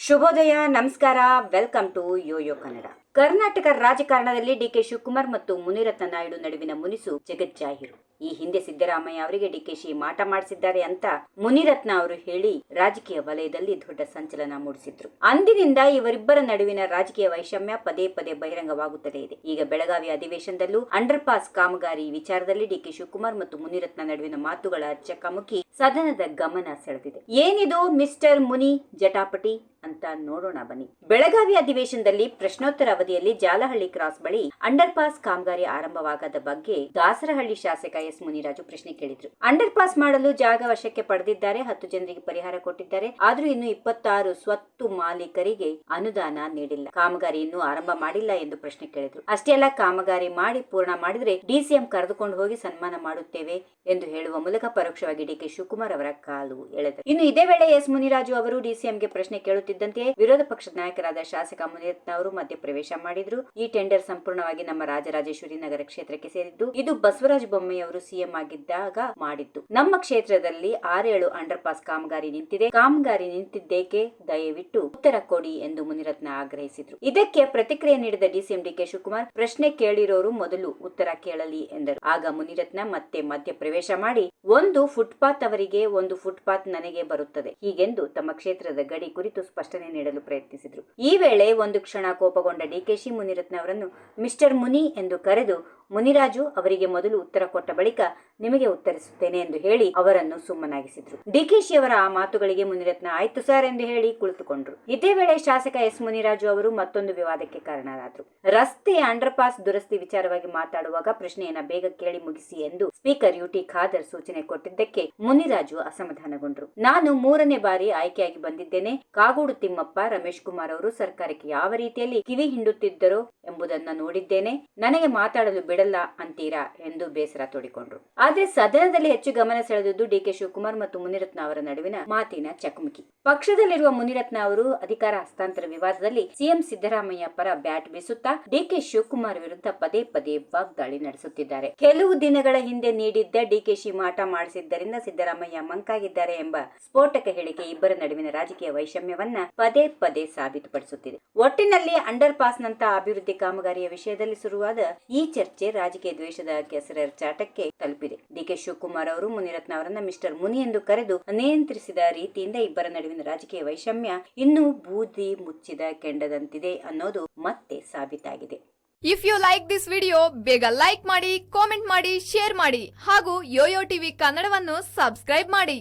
ಶುಭೋದಯ, ನಮಸ್ಕಾರ, welcome to YoYo Kannada. Karnataka ರಾಜಕಾರಣದಲ್ಲಿ ಡಿಕೆ ಶಿವಕುಮಾರ್ ಮತ್ತು ಮುನಿರತ್ನ ನಾಯ್ಡು ನಡುವಿನ ಮುನಿಸು ಜಗಜ್ಜಾಹೀರು. ಈ ಹಿಂದೆ ಸಿದ್ದರಾಮಯ್ಯ ಅವರಿಗೆ ಡಿಕೆಶಿ ಮಾಟ ಮಾಡಿಸಿದ್ದಾರೆ ಅಂತ ಮುನಿರತ್ನ ಅವರು ಹೇಳಿ ರಾಜಕೀಯ ವಲಯದಲ್ಲಿ ದೊಡ್ಡ ಸಂಚಲನ ಮೂಡಿಸಿದ್ರು. ಅಂದಿನಿಂದ ಇವರಿಬ್ಬರ ನಡುವಿನ ರಾಜಕೀಯ ವೈಷಮ್ಯ ಪದೇ ಪದೇ ಬಹಿರಂಗವಾಗುತ್ತಲೇ ಇದೆ. ಈಗ ಬೆಳಗಾವಿ ಅಧಿವೇಶನದಲ್ಲೂ ಅಂಡರ್ ಪಾಸ್ ಕಾಮಗಾರಿ ವಿಚಾರದಲ್ಲಿ ಡಿಕೆ ಶಿವಕುಮಾರ್ ಮತ್ತು ಮುನಿರತ್ನ ನಡುವಿನ ಮಾತುಗಳ ಚಕಮಕಿ ಸದನದ ಗಮನ ಸೆಳೆದಿದೆ. ಏನಿದು ಮಿಸ್ಟರ್ ಮುನಿ ಜಟಾಪಟಿ ಅಂತ ನೋಡೋಣ ಬನ್ನಿ. ಬೆಳಗಾವಿ ಅಧಿವೇಶನದಲ್ಲಿ ಪ್ರಶ್ನೋತ್ತರ ಅವಧಿಯಲ್ಲಿ ಜಾಲಹಳ್ಳಿ ಕ್ರಾಸ್ ಬಳಿ ಅಂಡರ್ ಪಾಸ್ ಕಾಮಗಾರಿ ಆರಂಭವಾಗದ ಬಗ್ಗೆ ದಾಸರಹಳ್ಳಿ ಶಾಸಕ ಎಸ್ ಮುನಿರಾಜು ಪ್ರಶ್ನೆ ಕೇಳಿದ್ರು. ಅಂಡರ್ ಪಾಸ್ ಮಾಡಲು ಜಾಗ ವಶಕ್ಕೆ ಪಡೆದಿದ್ದಾರೆ, 10 ಜನರಿಗೆ ಪರಿಹಾರ ಕೊಟ್ಟಿದ್ದಾರೆ, ಆದ್ರೂ ಇನ್ನು 26 ಸ್ವತ್ತು ಮಾಲೀಕರಿಗೆ ಅನುದಾನ ನೀಡಿಲ್ಲ, ಕಾಮಗಾರಿ ಇನ್ನೂ ಆರಂಭ ಮಾಡಿಲ್ಲ ಎಂದು ಪ್ರಶ್ನೆ ಕೇಳಿದ್ರು. ಅಷ್ಟೇ ಅಲ್ಲ, ಕಾಮಗಾರಿ ಮಾಡಿ ಪೂರ್ಣ ಮಾಡಿದ್ರೆ ಡಿಸಿಎಂ ಕರೆದುಕೊಂಡು ಹೋಗಿ ಸನ್ಮಾನ ಮಾಡುತ್ತೇವೆ ಎಂದು ಹೇಳುವ ಮೂಲಕ ಪರೋಕ್ಷವಾಗಿ ಡಿಕೆ ಶಿವಕುಮಾರ್ ಅವರ ಕಾಲು ಎಳೆದರು. ಇನ್ನು ಇದೇ ವೇಳೆ ಎಸ್ ಮುನಿರಾಜು ಅವರು ಡಿಸಿಎಂಗೆ ಪ್ರಶ್ನೆ ಕೇಳುತ್ತಿದ್ದಂತೆಯೇ ವಿರೋಧ ಪಕ್ಷದ ನಾಯಕರಾದ ಶಾಸಕ ಮುನಿರತ್ನ ಅವರು ಮಧ್ಯ ಪ್ರವೇಶ ಮಾಡಿದ್ರು. ಈ ಟೆಂಡರ್ ಸಂಪೂರ್ಣವಾಗಿ ನಮ್ಮ ರಾಜರಾಜೇಶ್ವರಿ ನಗರ ಕ್ಷೇತ್ರಕ್ಕೆ ಸೇರಿದ್ದು, ಇದು ಬಸವರಾಜ ಬೊಮ್ಮಾಯಿ ಅವರು ಸಿಎಂ ಆಗಿದ್ದಾಗ ಮಾಡಿದ್ದು. ನಮ್ಮ ಕ್ಷೇತ್ರದಲ್ಲಿ 6-7 ಅಂಡರ್ ಪಾಸ್ ಕಾಮಗಾರಿ ನಿಂತಿದೆ, ಕಾಮಗಾರಿ ನಿಂತಿದ್ದೇಕೆ, ದಯವಿಟ್ಟು ಉತ್ತರ ಕೊಡಿ ಎಂದು ಮುನಿರತ್ನ ಆಗ್ರಹಿಸಿದ್ರು. ಇದಕ್ಕೆ ಪ್ರತಿಕ್ರಿಯೆ ನೀಡಿದ ಡಿಸಿಎಂ ಡಿಕೆ ಶಿವಕುಮಾರ್, ಪ್ರಶ್ನೆ ಕೇಳಿರೋರು ಮೊದಲು ಉತ್ತರ ಕೇಳಲಿ ಎಂದರು. ಆಗ ಮುನಿರತ್ನ ಮತ್ತೆ ಮಧ್ಯ ಪ್ರವೇಶ ಮಾಡಿ, ಒಂದು ಫುಟ್ಪಾತ್ ಅವರಿಗೆ, ಒಂದು ಫುಟ್ಪಾತ್ ನನಗೆ ಬರುತ್ತದೆ, ಹೀಗೆಂದು ತಮ್ಮ ಕ್ಷೇತ್ರದ ಗಡಿ ಕುರಿತು ಸ್ಪಷ್ಟನೆ ನೀಡಲು ಪ್ರಯತ್ನಿಸಿದ್ರು. ಈ ವೇಳೆ ಒಂದು ಕ್ಷಣ ಕೋಪಗೊಂಡ ಡಿಕೆಶಿ ಮುನಿರತ್ನ ಅವರನ್ನು ಮಿಸ್ಟರ್ ಮುನಿ ಎಂದು ಕರೆದು, ಮುನಿರಾಜು ಅವರಿಗೆ ಮೊದಲು ಉತ್ತರ ಕೊಟ್ಟ ಬಳಿಕ ನಿಮಗೆ ಉತ್ತರಿಸುತ್ತೇನೆ ಎಂದು ಹೇಳಿ ಅವರನ್ನು ಸುಮ್ಮನಾಗಿಸಿದ್ರು. ಡಿಕೆಶಿ ಅವರ ಆ ಮಾತುಗಳಿಗೆ ಮುನಿರತ್ನ ಆಯ್ತು ಸರ್ ಎಂದು ಹೇಳಿ ಕುಳಿತುಕೊಂಡ್ರು. ಇದೇ ವೇಳೆ ಶಾಸಕ ಎಸ್ ಮುನಿರಾಜು ಅವರು ಮತ್ತೊಂದು ವಿವಾದಕ್ಕೆ ಕಾರಣರಾದರು. ರಸ್ತೆಯ ಅಂಡರ್ ಪಾಸ್ ದುರಸ್ತಿ ವಿಚಾರವಾಗಿ ಮಾತಾಡುವಾಗ ಪ್ರಶ್ನೆಯನ್ನ ಬೇಗ ಕೇಳಿ ಮುಗಿಸಿ ಎಂದು ಸ್ಪೀಕರ್ ಯುಟಿ ಖಾದರ್ ಸೂಚನೆ ಕೊಟ್ಟಿದ್ದಕ್ಕೆ ಮುನಿರಾಜು ಅಸಮಾಧಾನಗೊಂಡ್ರು. ನಾನು 3ನೇ ಬಾರಿ ಆಯ್ಕೆಯಾಗಿ ಬಂದಿದ್ದೇನೆ, ಕಾಗೋಡು ತಿಮ್ಮಪ್ಪ, ರಮೇಶ್ ಕುಮಾರ್ ಅವರು ಸರ್ಕಾರಕ್ಕೆ ಯಾವ ರೀತಿಯಲ್ಲಿ ಕಿವಿ ಹಿಂಡುತ್ತಿದ್ದರೋ ಎಂಬುದನ್ನ ನೋಡಿದ್ದೇನೆ, ನನಗೆ ಮಾತಾಡಲು ಬಿಡಲ್ಲ ಅಂತೀರಾ ಎಂದು ಬೇಸರ ತೋಡಿಕೊಂಡ್ರು. ಆದ್ರೆ ಸದನದಲ್ಲಿ ಹೆಚ್ಚು ಗಮನ ಸೆಳೆದಿದ್ದು ಡಿಕೆ ಶಿವಕುಮಾರ್ ಮತ್ತು ಮುನಿರತ್ನ ಅವರ ನಡುವಿನ ಮಾತಿನ ಚಕಮಕಿ. ಪಕ್ಷದಲ್ಲಿರುವ ಮುನಿರತ್ನ ಅವರು ಅಧಿಕಾರ ಹಸ್ತಾಂತರ ವಿವಾದದಲ್ಲಿ ಸಿಎಂ ಸಿದ್ದರಾಮಯ್ಯ ಪರ ಬ್ಯಾಟ್ ಬೀಸುತ್ತಾ ಡಿಕೆ ಶಿವಕುಮಾರ್ ವಿರುದ್ಧ ಪದೇ ಪದೇ ವಾಗ್ದಾಳಿ ನಡೆಸುತ್ತಿದ್ದಾರೆ. ಕೆಲವು ದಿನಗಳ ಹಿಂದೆ ನೀಡಿದ್ದ ಡಿಕೆಶಿ ಮಾಟ ಮಾಡಿಸಿದ್ದರಿಂದ ಸಿದ್ದರಾಮಯ್ಯ ಮಂಕಾಗಿದ್ದಾರೆ ಎಂಬ ಸ್ಫೋಟಕ ಹೇಳಿಕೆ ಇಬ್ಬರ ನಡುವಿನ ರಾಜಕೀಯ ವೈಷಮ್ಯವನ್ನ ಪದೇ ಪದೇ ಸಾಬೀತುಪಡಿಸುತ್ತಿದೆ. ಒಟ್ಟಿನಲ್ಲಿ ಅಂಡರ್ ಪಾಸ್ ನಂತಹ ಅಭಿವೃದ್ಧಿ ಕಾಮಗಾರಿಯ ವಿಷಯದಲ್ಲಿ ಶುರುವಾದ ಈ ಚರ್ಚೆ ರಾಜಕೀಯ ದ್ವೇಷದ ಕೆಸರೆರಚಾಟಕ್ಕೆ ತಲುಪಿದೆ. ಡಿಕೆ ಶಿವಕುಮಾರ್ ಅವರು ಮುನಿರತ್ನ ಅವರನ್ನ ಮಿಸ್ಟರ್ ಮುನಿ ಎಂದು ಕರೆದು ನಿಯಂತ್ರಿಸಿದ ರೀತಿಯಿಂದ ಇಬ್ಬರ ನಡುವಿನ ರಾಜಕೀಯ ವೈಷಮ್ಯ ಇನ್ನೂ ಬೂದಿ ಮುಚ್ಚಿದ ಕೆಂಡದಂತಿದೆ ಅನ್ನೋದು ಮತ್ತೆ ಸಾಬೀತಾಗಿದೆ. If you like this video, ಬೇಗ ಲೈಕ್ ಮಾಡಿ, ಕಾಮೆಂಟ್ ಮಾಡಿ, ಶೇರ್ ಮಾಡಿ ಹಾಗೂ ಯೋಯೋ ಟಿವಿ ಕನ್ನಡವನ್ನು ಸಬ್ಸ್ಕ್ರೈಬ್ ಮಾಡಿ.